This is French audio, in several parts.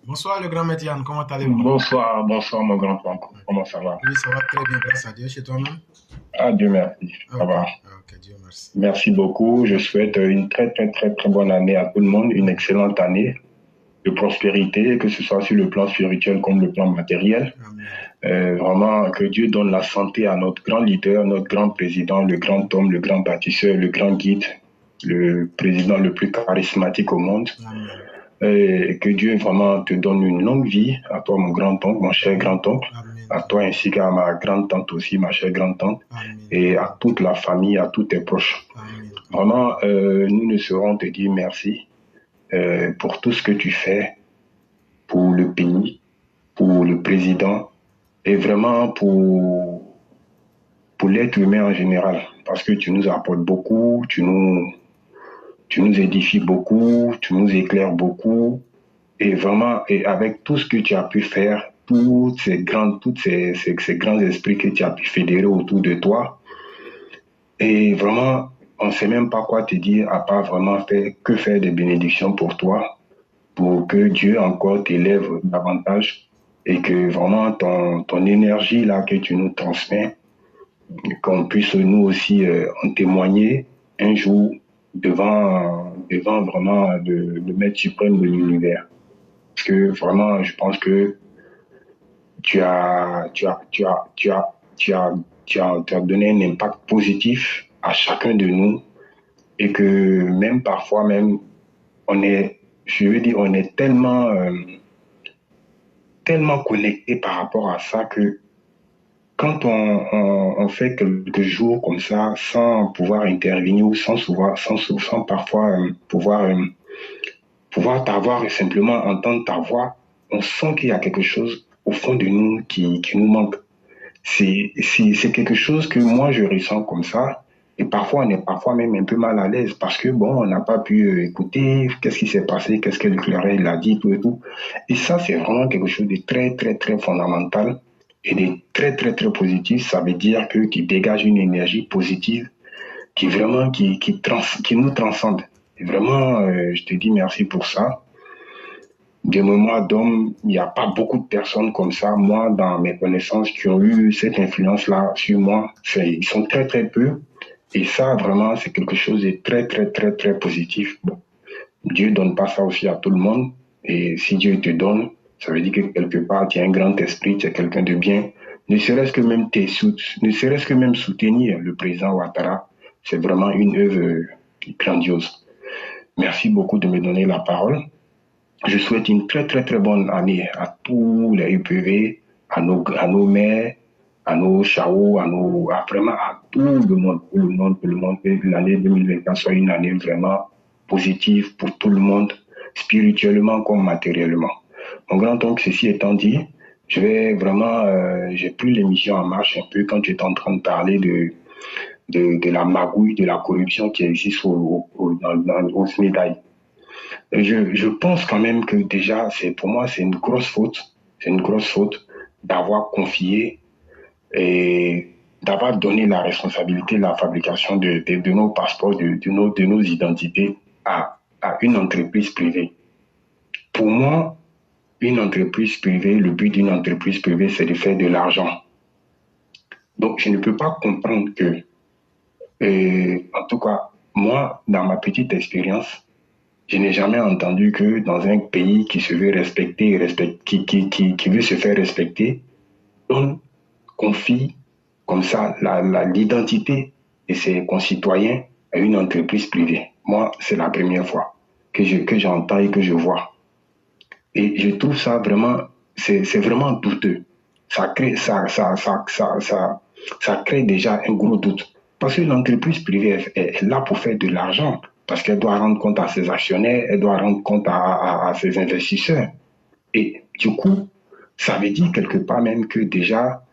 Bonsoir le grand Médiane, comment allez-vous? Bonsoir, bonsoir mon grand oncle. Comment ça va? Oui, ça va très bien, grâce à Dieu. Chez toi-même? Ah, Dieu merci, ça Ok, va. ok, Dieu merci. Merci beaucoup. Je souhaite une très, très, très, très bonne année à tout le monde, une excellente année de prospérité, que ce soit sur le plan spirituel comme le plan matériel. Amen. Vraiment, que Dieu donne la santé à notre grand leader, notre grand président, le grand homme, le grand bâtisseur, le grand guide, le président le plus charismatique au monde. Amen. Et que Dieu vraiment te donne une longue vie, à toi mon grand-oncle, mon cher Amen. grand-oncle, Amen. à toi ainsi qu'à ma grande-tante aussi, ma chère grande-tante, Amen. et Amen. à toute la famille, à tous tes proches. Amen. Amen. Vraiment, nous ne saurons te dire merci pour tout ce que tu fais pour le pays, pour le président, et vraiment pour l'être humain en général, parce que tu nous apportes beaucoup, tu nous édifies beaucoup, tu nous éclaires beaucoup. Et vraiment, et avec tout ce que tu as pu faire, ces grands esprits que tu as pu fédérer autour de toi, et vraiment, on ne sait même pas quoi te dire à part vraiment faire des bénédictions pour toi, pour que Dieu encore t'élève davantage et que vraiment ton énergie là que tu nous transmets, qu'on puisse nous aussi en témoigner un jour devant vraiment le maître suprême de l'univers. Parce que vraiment, je pense que tu as, tu as, tu as, tu as, tu as, tu as donné un impact positif à chacun de nous et que même parfois même, on est, je veux dire, on est tellement connecté par rapport à ça que quand on fait quelques jours comme ça sans pouvoir intervenir ou sans parfois pouvoir t'avoir et simplement entendre ta voix, on sent qu'il y a quelque chose au fond de nous qui nous manque. C'est quelque chose que moi je ressens comme ça. Et parfois, on est parfois même un peu mal à l'aise parce que bon, on n'a pas pu écouter qu'est-ce qui s'est passé, qu'est-ce que l'oreille a dit, tout et tout. Et ça, c'est vraiment quelque chose de très, très, très fondamental et de très, très, très positif. Ça veut dire que tu dégages une énergie positive qui nous transcende. Et vraiment, je te dis merci pour ça. De mémoire d'homme, il n'y a pas beaucoup de personnes comme ça, moi, dans mes connaissances, qui ont eu cette influence-là sur moi. Ils sont très, très peu. Et ça, vraiment, c'est quelque chose de très, très, très, très positif. Bon, Dieu ne donne pas ça aussi à tout le monde. Et si Dieu te donne, ça veut dire que quelque part, tu as un grand esprit, tu es quelqu'un de bien. Ne serait-ce que même soutenir le président Ouattara, c'est vraiment une œuvre grandiose. Merci beaucoup de me donner la parole. Je souhaite une très, très, très bonne année à tous les UPV, à nos maires, à nos chaos, vraiment à tout le monde, tout le monde, tout le monde, que l'année 2024 soit une année vraiment positive pour tout le monde, spirituellement comme matériellement. Mon grand-oncle, ceci étant dit, je vais vraiment, j'ai pris l'émission en marche un peu quand tu étais en train de parler de la magouille, de la corruption qui existe au SMIDAI. Je pense quand même que déjà, pour moi, c'est une grosse faute. C'est une grosse faute d'avoir confié et d'avoir donné la responsabilité de la fabrication de nos passeports, de nos identités à une entreprise privée. Pour moi, une entreprise privée, le but d'une entreprise privée, c'est de faire de l'argent. Donc, je ne peux pas comprendre que, en tout cas, moi, dans ma petite expérience, je n'ai jamais entendu que dans un pays qui se veut respecter, qui veut se faire respecter, on confie comme ça l'identité de ses concitoyens à une entreprise privée. Moi, c'est la première fois que j'entends et que je vois. Et je trouve ça vraiment, c'est vraiment douteux. Ça crée, ça crée déjà un gros doute. Parce que l'entreprise privée est là pour faire de l'argent. Parce qu'elle doit rendre compte à ses actionnaires, elle doit rendre compte à ses investisseurs. Et du coup, ça veut dire quelque part même que déjà,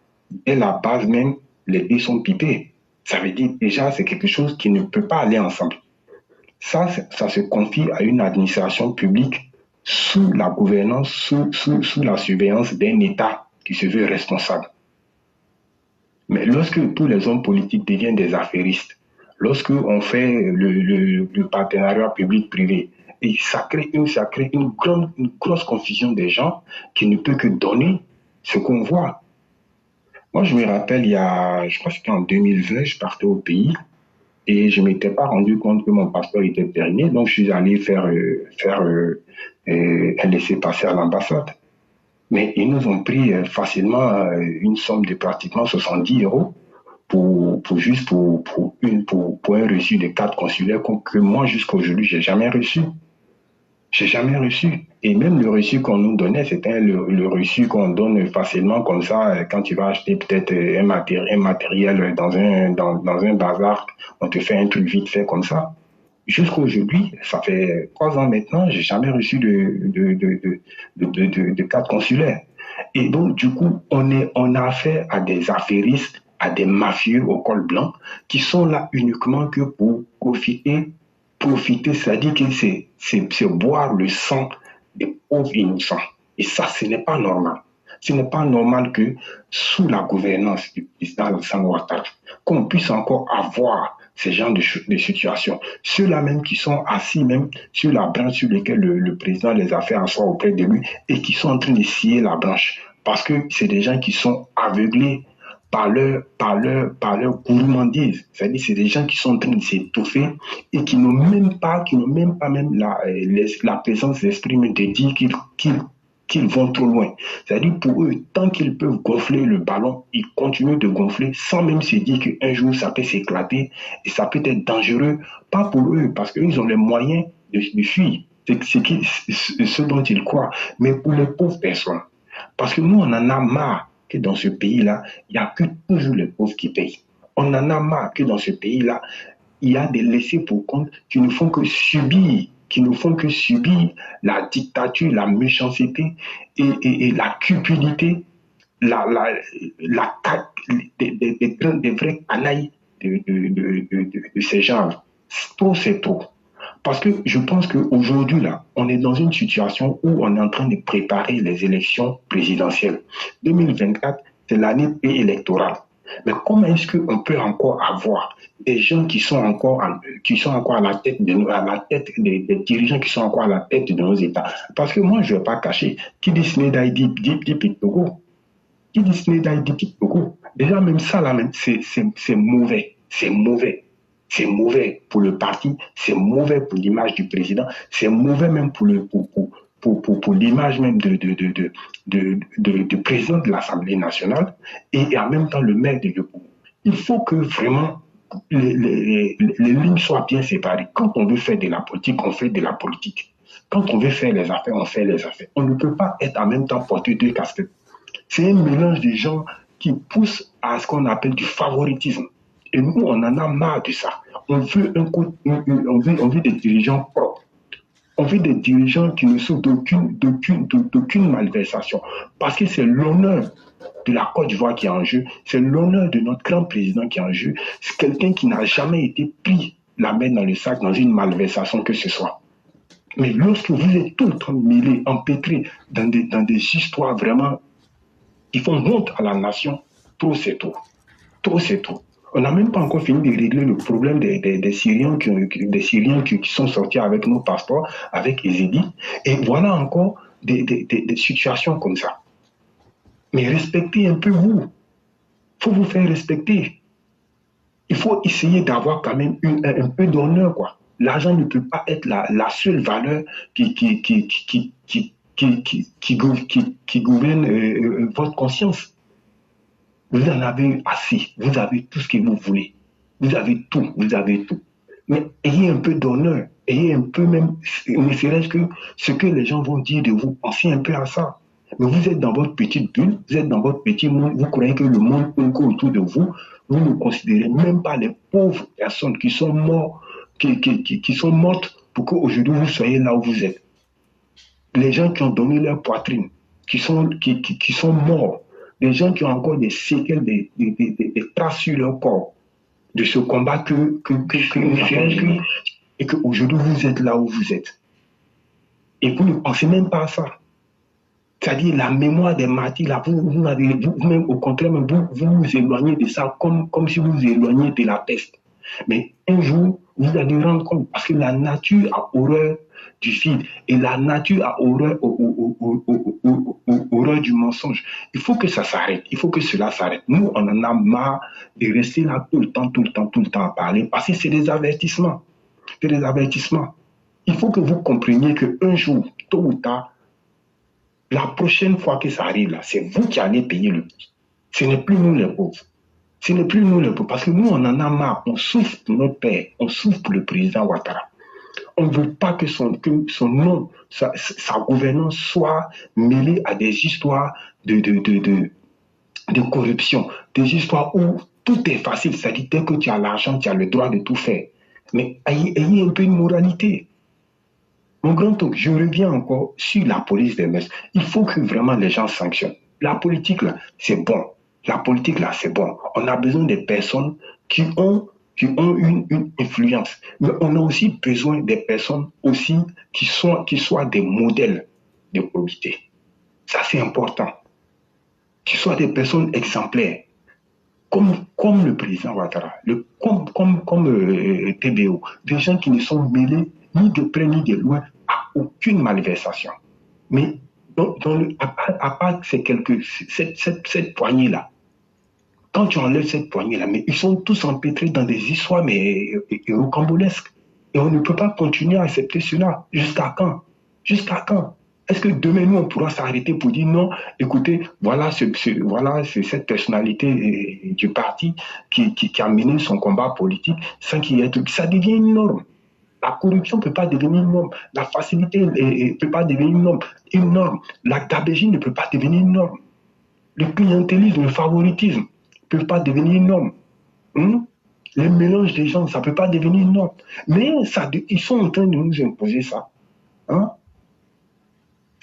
dès la base même, les deux sont pipés. Ça veut dire déjà, c'est quelque chose qui ne peut pas aller ensemble. Ça se confie à une administration publique sous la gouvernance, sous la surveillance d'un État qui se veut responsable. Mais lorsque tous les hommes politiques deviennent des affairistes, lorsque on fait le partenariat public-privé Et ça crée une grosse confusion des gens qui ne peut que donner ce qu'on voit. Moi, je me rappelle, je crois que c'était en 2020, je partais au pays et je m'étais pas rendu compte que mon passeport était terminé, donc je suis allé faire un laissez-passer à l'ambassade. Mais ils nous ont pris facilement une somme de pratiquement 70 € pour un reçu de carte consulaire que moi, jusqu'à aujourd'hui, j'ai jamais reçu. J'ai jamais reçu. Et même le reçu qu'on nous donnait, c'était le reçu qu'on donne facilement comme ça quand tu vas acheter peut-être un matériel dans un bazar, on te fait un truc vite fait comme ça. Jusqu'à aujourd'hui, ça fait 3 ans maintenant, j'ai jamais reçu de carte consulaire. Et donc, du coup, on a affaire à des affairistes, à des mafieux au col blanc, qui sont là uniquement que pour profiter, c'est-à-dire que c'est boire le sang des pauvres innocents. Et ça, ce n'est pas normal. Ce n'est pas normal que sous la gouvernance du président Alassane Ouattara, qu'on puisse encore avoir ces genres de situations. Ceux-là même qui sont assis même sur la branche sur laquelle le président les a fait asseoir auprès de lui et qui sont en train de scier la branche. Parce que c'est des gens qui sont aveuglés par leur gourmandise. C'est-à-dire c'est des gens qui sont en train de s'étouffer et qui n'ont même pas même la présence d'esprit de dire qu'ils vont trop loin. C'est-à-dire pour eux, tant qu'ils peuvent gonfler le ballon, ils continuent de gonfler sans même se dire qu'un jour ça peut s'éclater et ça peut être dangereux, pas pour eux, parce qu'ils ont les moyens de fuir. C'est ce dont ils croient, mais pour les pauvres personnes. Parce que nous, on en a marre que dans ce pays-là, il n'y a que toujours les pauvres qui payent. On en a marre que dans ce pays-là, il y a des laissés pour compte qui ne font que subir la dictature, la méchanceté et la cupidité, des vrais canailles de ces gens. Trop, c'est trop. Parce que je pense qu'aujourd'hui, là, on est dans une situation où on est en train de préparer les élections présidentielles. 2024, c'est l'année électorale. Mais comment est-ce qu'on peut encore avoir des gens qui sont encore à la tête des dirigeants qui sont encore à la tête de nos États? Parce que moi, je ne vais pas cacher, qui dit Sénégal dit Togo. Qui dit Sénégal dit Togo. Déjà, même ça, là, même, c'est mauvais. C'est mauvais. C'est mauvais pour le parti, c'est mauvais pour l'image du président, c'est mauvais même pour l'image même du président de l'Assemblée nationale et en même temps le maire de Yopougon. Il faut que vraiment les lignes soient bien séparées. Quand on veut faire de la politique, on fait de la politique. Quand on veut faire les affaires, on fait les affaires. On ne peut pas être en même temps porter deux casquettes. C'est un mélange de gens qui poussent à ce qu'on appelle du favoritisme. Et nous, on en a marre de ça. On veut des dirigeants propres. On veut des dirigeants qui ne sont d'aucune malversation. Parce que c'est l'honneur de la Côte d'Ivoire qui est en jeu. C'est l'honneur de notre grand président qui est en jeu. C'est quelqu'un qui n'a jamais été pris la main dans le sac dans une malversation que ce soit. Mais lorsque vous êtes tout le temps mêlés, empêtrés dans des histoires vraiment qui font honte à la nation, trop c'est trop. Trop c'est trop. On n'a même pas encore fini de régler le problème des Syriens qui sont sortis avec nos passeports, avec Ezedi. Et voilà encore des situations comme ça. Mais respectez un peu vous. Il faut vous faire respecter. Il faut essayer d'avoir quand même un peu d'honneur, quoi. L'argent ne peut pas être la seule valeur qui gouverne votre conscience. Vous en avez assez, vous avez tout ce que vous voulez. Vous avez tout. Mais ayez un peu d'honneur, ayez un peu même, ne serait-ce que ce que les gens vont dire de vous, pensez un peu à ça. Mais vous êtes dans votre petite bulle, vous êtes dans votre petit monde, vous croyez que le monde tourne autour de vous, vous ne considérez même pas les pauvres personnes qui sont mortes, qui sont mortes pour qu'aujourd'hui vous soyez là où vous êtes. Les gens qui ont donné leur poitrine, qui sont morts, des gens qui ont encore des séquelles, des traces sur leur corps de ce combat et qu'aujourd'hui vous êtes là où vous êtes. Et vous ne pensez même pas à ça. C'est-à-dire la mémoire des martyrs, là, vous-même au contraire, vous vous éloignez de ça comme si vous vous éloignez de la peste. Mais un jour, vous allez vous rendre compte, parce que la nature a horreur du vide et la nature a horreur du mensonge. Il faut que ça s'arrête, il faut que cela s'arrête. Nous, on en a marre de rester là tout le temps, tout le temps, tout le temps à parler, parce que c'est des avertissements. C'est des avertissements. Il faut que vous compreniez qu'un jour, tôt ou tard, la prochaine fois que ça arrive, là, c'est vous qui allez payer le prix. Ce n'est plus nous les pauvres. Ce n'est plus nous les pauvres. Parce que nous, on en a marre. On souffre pour notre père. On souffre pour le président Ouattara. On ne veut pas que son nom, sa gouvernance soit mêlée à des histoires de corruption. Des histoires où tout est facile. C'est-à-dire, dès que tu as l'argent, tu as le droit de tout faire. Mais ayez un peu de moralité. Mon grand oncle, je reviens encore sur la police des mœurs. Il faut que vraiment les gens sanctionnent. La politique, là, c'est bon. La politique, là, c'est bon. On a besoin des personnes qui ont une influence. Mais on a aussi besoin des personnes aussi qui soient des modèles de probité. Ça, c'est important. Qui soient des personnes exemplaires. Comme le président Ouattara, comme TBO. Des gens qui ne sont mêlés ni de près ni de loin à aucune malversation. Mais à part cette poignée-là, quand tu enlèves cette poignée-là, mais ils sont tous empêtrés dans des histoires mais rocambolesques. Et on ne peut pas continuer à accepter cela. Jusqu'à quand? Jusqu'à quand? Est-ce que demain, nous, on pourra s'arrêter pour dire non, écoutez, voilà c'est cette personnalité du parti qui a mené son combat politique sans qu'il y ait tout. Ça devient une norme. La corruption ne peut pas devenir une norme. La facilité ne peut pas devenir une norme. La gabégie ne peut pas devenir une norme. Le clientélisme, le favoritisme ne peut pas devenir une norme. Les mélanges des gens, ça ne peut pas devenir une norme. Mais ils sont en train de nous imposer ça.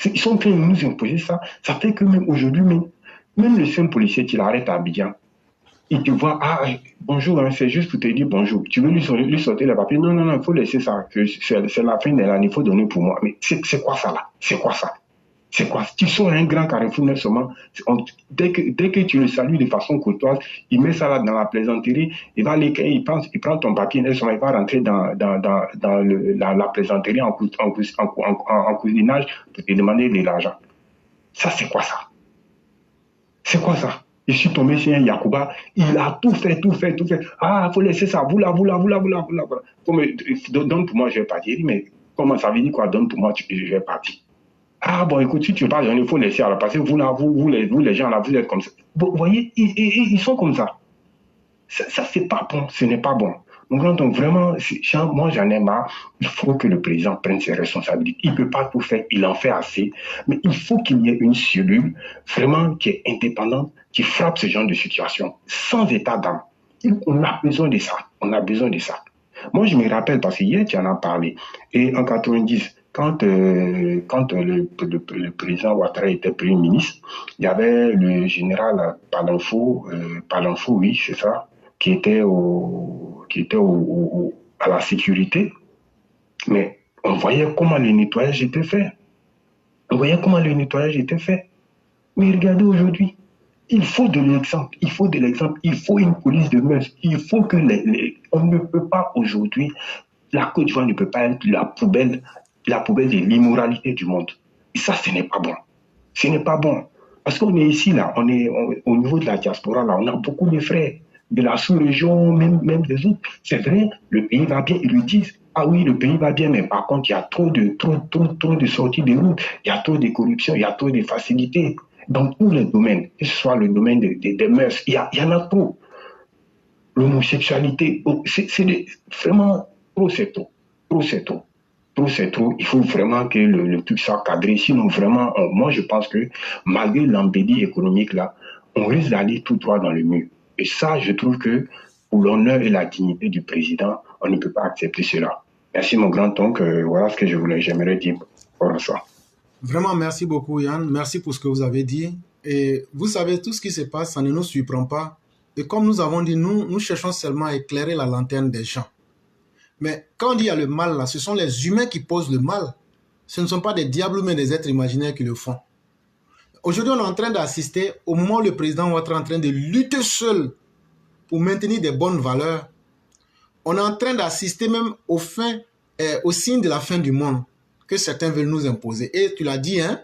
Ils sont en train de nous imposer ça. Ça fait que même aujourd'hui, même le simple policier qui l'arrête à Abidjan, il te voit, bonjour, c'est juste pour te dire bonjour. Tu veux lui sortir les papiers? Non, il faut laisser ça. C'est la fin de l'année, il faut donner pour moi. Mais c'est quoi ça là? C'est quoi ça? C'est quoi? Tu sors un grand carrefour, seulement. Dès que tu le salues de façon courtoise, il met ça là dans la plaisanterie, il va aller, il prend ton papier, il va rentrer dans la plaisanterie en cousinage pour te demander de l'argent. Ça, c'est quoi ça? C'est quoi ça? Je suis tombé sur un Yacouba, il a tout fait. Il faut laisser ça, vous là. Donne pour moi, je vais partir. Il dit, mais comment ça veut dire quoi? Donne pour moi, je vais partir. Bon, écoute, si tu veux pas donner, il faut laisser. Alors, parce que vous les gens là, vous êtes comme ça. Vous voyez, ils sont comme ça. Ça, c'est pas bon, ce n'est pas bon. Donc, vraiment, moi, j'en ai marre. Il faut que le président prenne ses responsabilités. Il ne peut pas tout faire, il en fait assez. Mais il faut qu'il y ait une cellule vraiment qui est indépendante, qui frappe ce genre de situation, sans état d'âme. On a besoin de ça. Moi, je me rappelle, parce qu'hier, tu en as parlé. Et en 90, quand le président Ouattara était Premier ministre, il y avait le général Palanfo, oui, c'est ça, qui était à la sécurité. Mais on voyait comment le nettoyage était fait. Mais regardez aujourd'hui, il faut de l'exemple, il faut une police de mœurs, il faut que on ne peut pas aujourd'hui, la Côte d'Ivoire ne peut pas être la poubelle de l'immoralité du monde. Et ça, ce n'est pas bon. Parce qu'on est ici, là, on est au niveau de la diaspora, là, on a beaucoup de frères de la sous-région, même des autres. C'est vrai, le pays va bien, ils lui disent, oui, le pays va bien, mais par contre, il y a trop de sorties de route, il y a trop de corruption, il y a trop de facilité. Dans tous les domaines, que ce soit le domaine des mœurs, il y en a trop. L'homosexualité, c'est vraiment trop. Il faut vraiment que le truc soit cadré. Sinon, vraiment, moi, je pense que malgré l'embellie économique, là, on risque d'aller tout droit dans le mur. Et ça, je trouve que pour l'honneur et la dignité du président, on ne peut pas accepter cela. Merci, mon grand-oncle. Voilà ce que j'aimerais dire pour ça. Vraiment, merci beaucoup, Yann. Merci pour ce que vous avez dit. Et vous savez, tout ce qui se passe, ça ne nous surprend pas. Et comme nous avons dit, nous cherchons seulement à éclairer la lanterne des gens. Mais quand on dit il y a le mal, là, ce sont les humains qui posent le mal. Ce ne sont pas des diables, mais des êtres imaginaires qui le font. Aujourd'hui, on est en train d'assister au moment où le président va être en train de lutter seul pour maintenir des bonnes valeurs. on est en train d'assister même au signe de la fin du monde que certains veulent nous imposer. Et tu l'as dit, hein,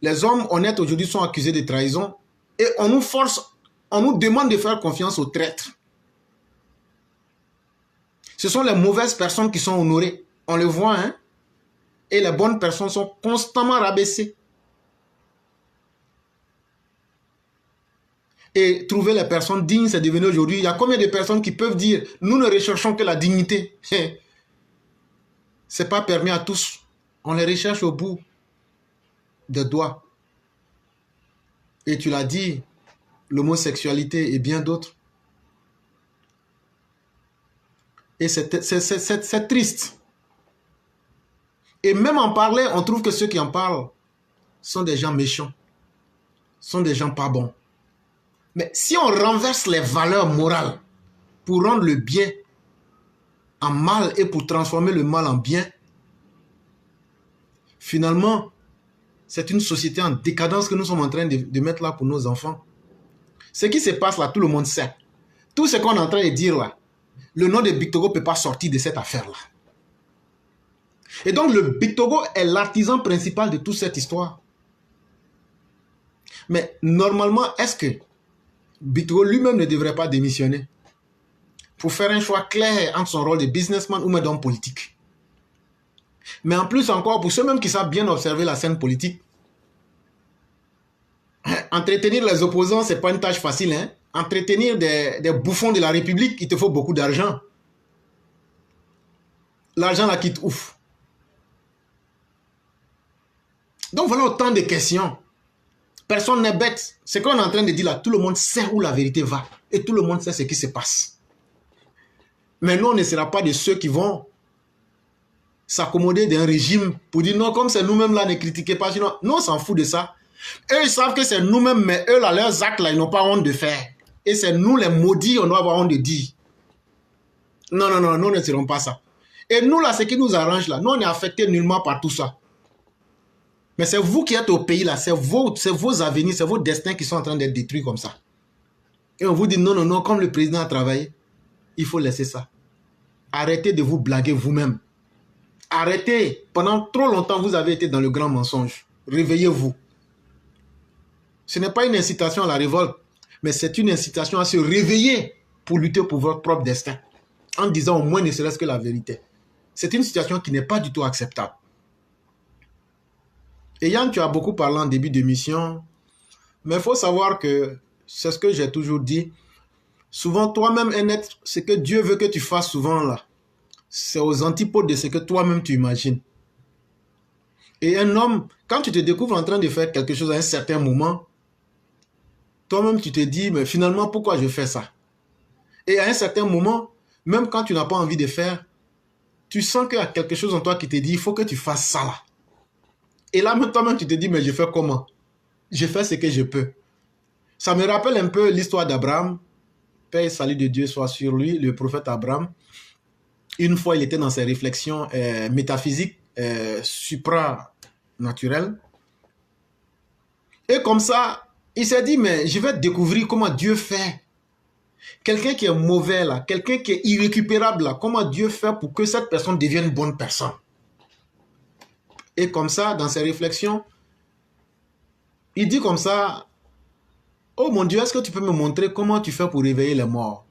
les hommes honnêtes aujourd'hui sont accusés de trahison et on nous force, on nous demande de faire confiance aux traîtres. Ce sont les mauvaises personnes qui sont honorées. On le voit, hein, et les bonnes personnes sont constamment rabaissées. Et trouver les personnes dignes, c'est devenu aujourd'hui. Il y a combien de personnes qui peuvent dire, nous ne recherchons que la dignité. C'est pas permis à tous. On les recherche au bout des doigts. Et tu l'as dit, l'homosexualité et bien d'autres. Et c'est triste. Et même en parler, on trouve que ceux qui en parlent sont des gens méchants, sont des gens pas bons. Mais si on renverse les valeurs morales pour rendre le bien en mal et pour transformer le mal en bien, finalement, c'est une société en décadence que nous sommes en train de mettre là pour nos enfants. Ce qui se passe là, tout le monde sait. Tout ce qu'on est en train de dire là, le nom de Big Togo ne peut pas sortir de cette affaire-là. Et donc, le Big Togo est l'artisan principal de toute cette histoire. Mais normalement, est-ce que Big Togo lui-même ne devrait pas démissionner pour faire un choix clair entre son rôle de businessman ou même d'homme politique? Mais en plus encore, pour ceux-mêmes qui savent bien observer la scène politique, entretenir les opposants, ce n'est pas une tâche facile. Hein? Entretenir des bouffons de la République, il te faut beaucoup d'argent. L'argent là quitte ouf. Donc voilà autant de questions. Personne n'est bête. Ce qu'on est en train de dire là, tout le monde sait où la vérité va. Et tout le monde sait ce qui se passe. Mais nous, on ne sera pas de ceux qui vont s'accommoder d'un régime pour dire non, comme c'est nous-mêmes là, ne critiquez pas. Sinon, nous, on s'en fout de ça. Eux, ils savent que c'est nous-mêmes, mais eux, là, leurs actes, là, ils n'ont pas honte de faire. Et c'est nous, les maudits, on doit avoir honte de dire. Non, non, non, nous ne serons pas ça. Et nous, là, ce qui nous arrange, là, nous, on n'est affectés nullement par tout ça. Mais c'est vous qui êtes au pays, là, c'est vos avenirs, c'est vos destins qui sont en train d'être détruits comme ça. Et on vous dit non, non, non, comme le président a travaillé, il faut laisser ça. Arrêtez de vous blaguer vous-même. Arrêtez. Pendant trop longtemps, vous avez été dans le grand mensonge. Réveillez-vous. Ce n'est pas une incitation à la révolte, mais c'est une incitation à se réveiller pour lutter pour votre propre destin. En disant au moins ne serait-ce que la vérité. C'est une situation qui n'est pas du tout acceptable. Et Yann, tu as beaucoup parlé en début d'émission, mais il faut savoir que c'est ce que j'ai toujours dit. Souvent, toi-même, un être, ce que Dieu veut que tu fasses souvent là, c'est aux antipodes de ce que toi-même tu imagines. Et un homme, quand tu te découvres en train de faire quelque chose à un certain moment, toi-même tu te dis, mais finalement, pourquoi je fais ça? Et à un certain moment, même quand tu n'as pas envie de faire, tu sens qu'il y a quelque chose en toi qui te dit, il faut que tu fasses ça là. Et là, toi-même, tu te dis, mais je fais comment? Je fais ce que je peux. Ça me rappelle un peu l'histoire d'Abraham. Paix et salut de Dieu soit sur lui, le prophète Abraham. Une fois, il était dans ses réflexions métaphysiques, supranaturelles. Et comme ça, il s'est dit, mais je vais découvrir comment Dieu fait. Quelqu'un qui est mauvais là, quelqu'un qui est irrécupérable là, comment Dieu fait pour que cette personne devienne une bonne personne. Et comme ça, dans ses réflexions, il dit comme ça, oh mon Dieu, est-ce que tu peux me montrer comment tu fais pour réveiller les morts?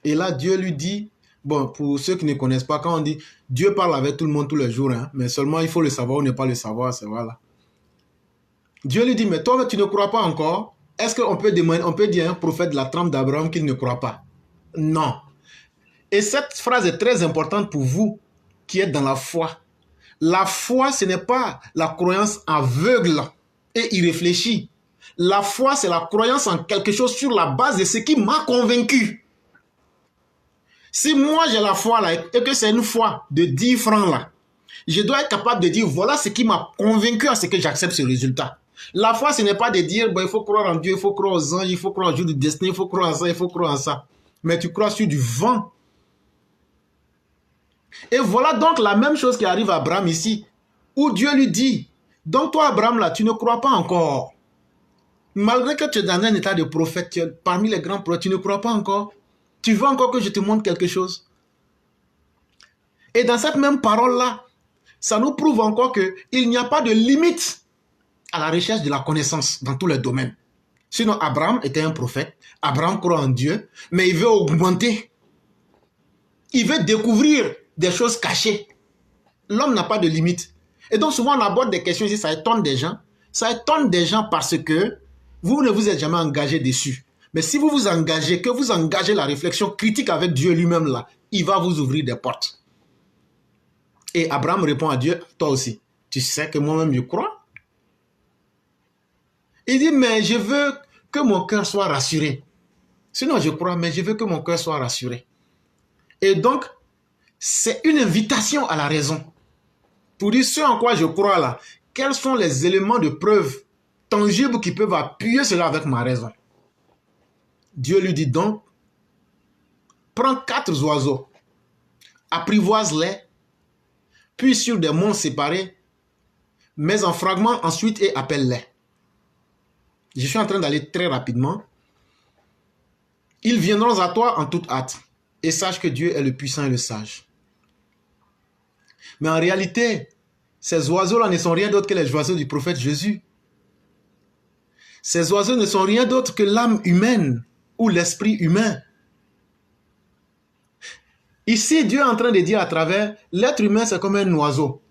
Et là, Dieu lui dit, bon, pour ceux qui ne connaissent pas, quand on dit, Dieu parle avec tout le monde tous les jours, hein, mais seulement il faut le savoir ou ne pas le savoir, c'est voilà. Dieu lui dit, mais toi, tu ne crois pas encore? Est-ce qu'on peut demander, on peut dire à un prophète de la trempe d'Abraham qu'il ne croit pas? Non. Et cette phrase est très importante pour vous qui êtes dans la foi. La foi, ce n'est pas la croyance aveugle et irréfléchie. La foi, c'est la croyance en quelque chose sur la base de ce qui m'a convaincu. Si moi j'ai la foi là et que c'est une foi de 10 francs là, je dois être capable de dire voilà ce qui m'a convaincu à ce que j'accepte ce résultat. La foi, ce n'est pas de dire il faut croire en Dieu, il faut croire aux anges, il faut croire au jour du destin, il faut croire en ça, il faut croire en ça. Mais tu crois sur du vent. Et voilà donc la même chose qui arrive à Abraham ici, où Dieu lui dit, donc toi Abraham là, tu ne crois pas encore. Malgré que tu es dans un état de prophète, tu es parmi les grands prophètes, tu ne crois pas encore. Tu veux encore que je te montre quelque chose? Et dans cette même parole-là, ça nous prouve encore qu'il n'y a pas de limite à la recherche de la connaissance dans tous les domaines. Sinon, Abraham était un prophète. Abraham croit en Dieu, mais il veut augmenter. Il veut découvrir des choses cachées. L'homme n'a pas de limite. Et donc, souvent, on aborde des questions ici, ça étonne des gens. Ça étonne des gens parce que vous ne vous êtes jamais engagé dessus. Mais si vous vous engagez, que vous engagez la réflexion critique avec Dieu lui-même là, il va vous ouvrir des portes. Et Abraham répond à Dieu, toi aussi, tu sais que moi-même je crois. Il dit, mais je veux que mon cœur soit rassuré. Sinon, je crois, mais je veux que mon cœur soit rassuré. Et donc, c'est une invitation à la raison. Pour dire ce en quoi je crois là, quels sont les éléments de preuve tangibles qui peuvent appuyer cela avec ma raison. Dieu lui dit donc, prends 4 oiseaux, apprivoise-les, puis sur des monts séparés, mets en fragments ensuite et appelle-les. Je suis en train d'aller très rapidement. Ils viendront à toi en toute hâte, et sache que Dieu est le puissant et le sage. Mais en réalité, ces oiseaux-là ne sont rien d'autre que les oiseaux du prophète Jésus. Ces oiseaux ne sont rien d'autre que l'âme humaine ou l'esprit humain. Ici, Dieu est en train de dire à travers, l'être humain, c'est comme un oiseau.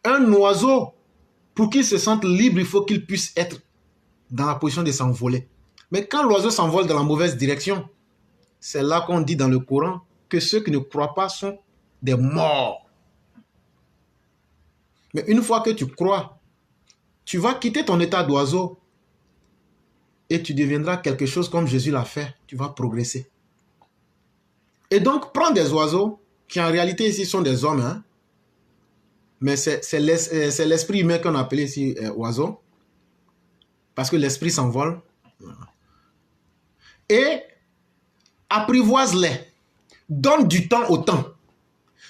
Un oiseau, pour qu'il se sente libre, il faut qu'il puisse être dans la position de s'envoler. Mais quand l'oiseau s'envole dans la mauvaise direction, c'est là qu'on dit dans le Coran que ceux qui ne croient pas sont des morts. Mais une fois que tu crois, tu vas quitter ton état d'oiseau et tu deviendras quelque chose comme Jésus l'a fait. Tu vas progresser. Et donc, prends des oiseaux qui en réalité ici sont des hommes, hein? Mais c'est l'esprit humain qu'on appelle ici oiseau, parce que l'esprit s'envole. Et apprivoise-les. Donne du temps au temps.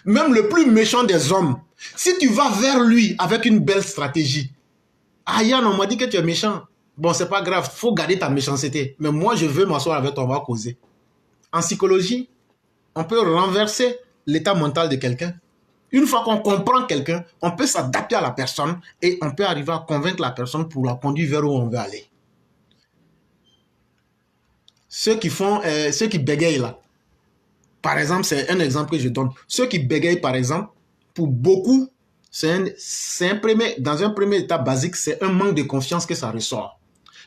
Même le plus méchant des hommes, si tu vas vers lui avec une belle stratégie, ah Yann, on m'a dit que tu es méchant. Bon, c'est pas grave, il faut garder ta méchanceté. Mais moi, je veux m'asseoir avec toi, on va causer. En psychologie, on peut renverser l'état mental de quelqu'un. Une fois qu'on comprend quelqu'un, on peut s'adapter à la personne et on peut arriver à convaincre la personne pour la conduire vers où on veut aller. Ceux qui bégayent là, par exemple, c'est un exemple que je donne. Ceux qui bégayent, par exemple, pour beaucoup, dans un premier état basique, c'est un manque de confiance que ça ressort.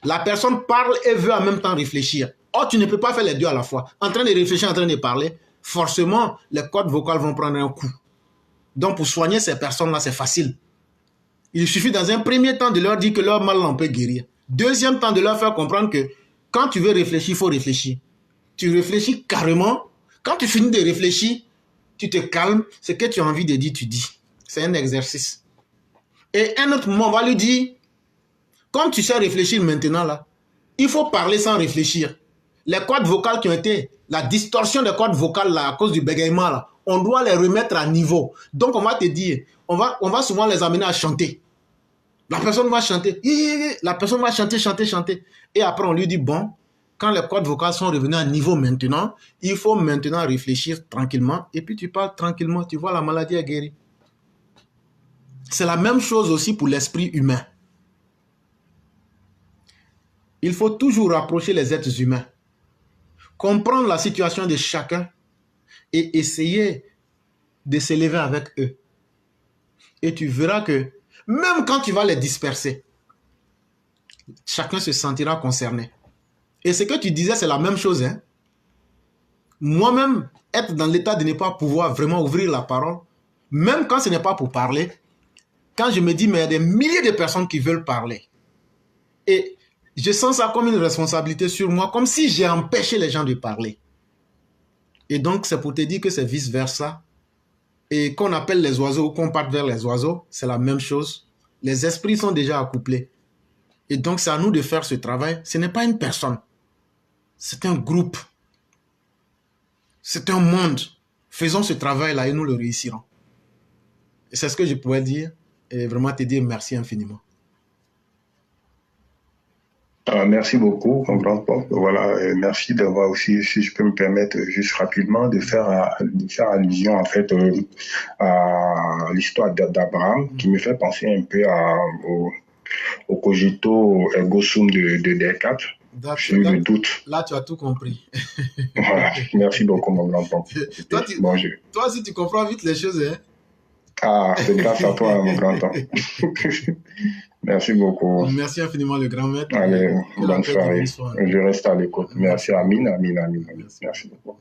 La personne parle et veut en même temps réfléchir. Or, tu ne peux pas faire les deux à la fois. En train de réfléchir, en train de parler, forcément, les cordes vocales vont prendre un coup. Donc, pour soigner ces personnes-là, c'est facile. Il suffit dans un premier temps de leur dire que leur mal, on peut guérir. Deuxième temps, de leur faire comprendre que quand tu veux réfléchir, il faut réfléchir. Tu réfléchis carrément. Quand tu finis de réfléchir, tu te calmes. Ce que tu as envie de dire, tu dis. C'est un exercice. Et un autre moment, on va lui dire, comme tu sais réfléchir maintenant, là, il faut parler sans réfléchir. Les cordes vocales qui ont été, la distorsion des cordes vocales là, à cause du bégaiement, là, on doit les remettre à niveau. Donc, on va te dire, on va souvent les amener à chanter. La personne va chanter. La personne va chanter, chanter, chanter. Et après, on lui dit, bon, quand les cordes vocales sont revenues à niveau maintenant, il faut maintenant réfléchir tranquillement. Et puis, tu parles tranquillement. Tu vois, la maladie est guérie. C'est la même chose aussi pour l'esprit humain. Il faut toujours rapprocher les êtres humains. Comprendre la situation de chacun et essayer de s'élever avec eux. Et tu verras que même quand tu vas les disperser, chacun se sentira concerné. Et ce que tu disais, c'est la même chose. Hein? Moi-même, être dans l'état de ne pas pouvoir vraiment ouvrir la parole, même quand ce n'est pas pour parler, quand je me dis, mais il y a des milliers de personnes qui veulent parler. Et je sens ça comme une responsabilité sur moi, comme si j'ai empêché les gens de parler. Et donc, c'est pour te dire que c'est vice-versa. Et qu'on appelle les oiseaux ou qu'on parte vers les oiseaux, c'est la même chose. Les esprits sont déjà accouplés. Et donc, c'est à nous de faire ce travail. Ce n'est pas une personne. C'est un groupe. C'est un monde. Faisons ce travail-là et nous le réussirons. Et c'est ce que je pourrais dire. Et vraiment te dire merci infiniment. Merci beaucoup, mon grand peuple. Voilà, merci d'avoir aussi, si je peux me permettre, juste rapidement, de faire allusion en fait à l'histoire d'Abraham, qui me fait penser un peu au cogito ergo sum de Descartes. J'ai eu le doute. Là, tu as tout compris. Voilà, merci beaucoup, mon grand peuple. Toi aussi, tu comprends vite les choses, hein? Ah, c'est grâce à toi, mon grand temps. Merci beaucoup. Merci infiniment, le grand maître. Allez, bonne soirée. Je reste à l'écoute. Merci, Amine. Merci beaucoup.